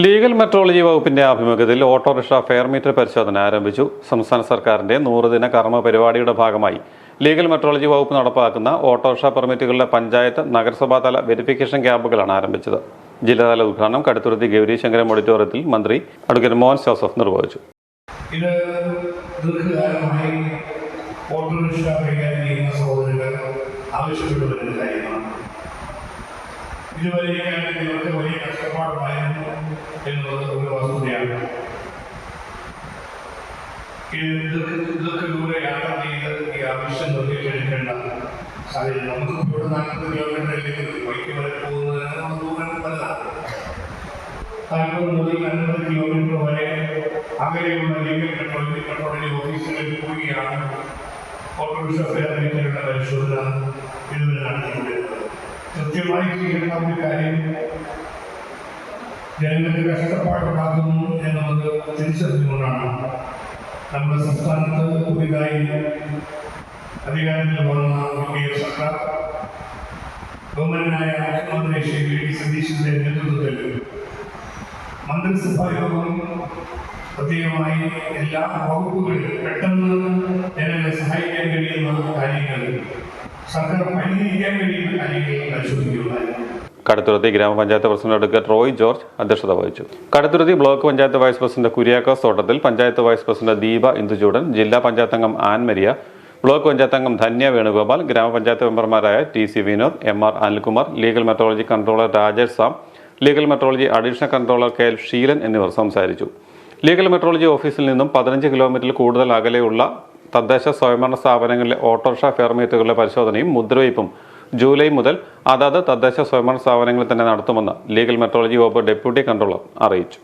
Legal metrology വകുപ്പിന്റെ ആഭിമുഖ്യത്തിൽ autorickshaw fare meter പരിശോധന ആരംഭിച്ചു. സംസ്ഥാന സർക്കാരിന്റെ 100 ദിന കർമ്മ പരിപാടിയുടെ ഭാഗമായി ലീഗൽ മെട്രോളജി വകുപ്പ് നടപ്പാക്കുന്ന ഓട്ടോറിക്ഷ പെർമിറ്റുകളുടെ പഞ്ചായത്ത് നഗരസഭാ തല വെരിഫിക്കേഷൻ ക്യാമ്പുകളാണ് ആരംഭിച്ചത്. ജില്ലാതല ഉദ്ഘാടനം കടുത്തുരുത്തി ഗൗരീശങ്കരം ഓഡിറ്റോറിയത്തിൽ മന്ത്രി അഡ്വക്കേറ്റ് മോഹൻ ജോസഫ് നിർവഹിച്ചു. ഇതുവരെ നിങ്ങൾക്ക് വലിയ കഷ്ടപ്പാടുണ്ടായിരുന്നു എന്നുള്ളത് ഒരു വസ്തുതയാണ്. ദീർഘദൂര യാത്ര ചെയ്ത് ഈ ആവശ്യം നിർവഹിച്ചെടുക്കേണ്ട സാഹചര്യം നമുക്ക് ഇവിടെ 40 കിലോമീറ്ററിലേക്ക് ബൈക്ക് വരെ പോകുന്നതിന് ദൂരം വലുതാണ്. 40 മുതൽ 50 കിലോമീറ്റർ വരെ അകലെയുള്ള ലീഗൽ മെട്രോളജി ഓഫീസുകളിൽ പോവുകയാണ് ഓട്ടോറിക്ഷ ഫെയർ മീറ്ററുടെ പരിശോധന ഇതുവരെ നടത്തിക്കൊണ്ടിരുന്നത്. കൃത്യമായി ചെയ്യേണ്ട ഒരു കാര്യം ജനങ്ങൾക്ക് കഷ്ടപ്പാടുണ്ടാകുന്നു എന്നുള്ളത് തിരിച്ചറിഞ്ഞുകൊണ്ടാണ് നമ്മുടെ സംസ്ഥാനത്ത് പുതിയതായി അധികാരത്തിൽ വന്ന UPA സർക്കാർ ബഹുമാന്യനായ മുഖ്യമന്ത്രി ശ്രീ വി.ഡി. സതീശന്റെ നേതൃത്വത്തിൽ മന്ത്രിസഭാ യോഗം പ്രത്യേകമായി എല്ലാ വകുപ്പുകളിലും പെട്ടെന്ന് ജനങ്ങളെ സഹായിക്കാൻ കഴിയുന്ന കാര്യങ്ങൾ സർക്കാർ പരിഹരിക്കാൻ കഴിയുന്ന കാര്യങ്ങൾ പരിശോധിക്കുകയുണ്ടായിരുന്നു. കടുത്തുരുത്തി ഗ്രാമപഞ്ചായത്ത് പ്രസിഡന്റ് അഡ്വക്കേറ്റ് റോയ് ജോർജ് അധ്യക്ഷത വഹിച്ചു. Kaduthuruthy block panchayat vice president Kuriakose Thottathil, panchayat vice president Deepa Induchoodan, ജില്ലാ പഞ്ചായത്ത് അംഗം ആൻ മരിയ, ബ്ലോക്ക് പഞ്ചായത്ത് അംഗം ധന്യ വേണുഗോപാൽ, ഗ്രാമപഞ്ചായത്ത് മെമ്പർമാരായ TC Vinod, MR Anilkumar, legal metrology controller Rajesh Sam, legal metrology additional controller KL ഷീലൻ എന്നിവർ സംസാരിച്ചു. ലീഗൽ മെട്രോളജി ഓഫീസിൽ നിന്നും 15 കിലോമീറ്ററിൽ കൂടുതൽ അകലെയുള്ള തദ്ദേശ സ്വയംഭരണ സ്ഥാപനങ്ങളിലെ ഓട്ടോറിക്ഷ ഫെയർ മീറ്ററുകളുടെ പരിശോധനയും മുദ്രവയ്പും ജൂലൈ മുതൽ അതത് തദ്ദേശ സ്വയംഭരണ സ്ഥാപനങ്ങളിൽ തന്നെ നടത്തുമെന്ന് ലീഗൽ മെട്രോളജി വകുപ്പ് ഡെപ്യൂട്ടി കൺട്രോളർ അറിയിച്ചു.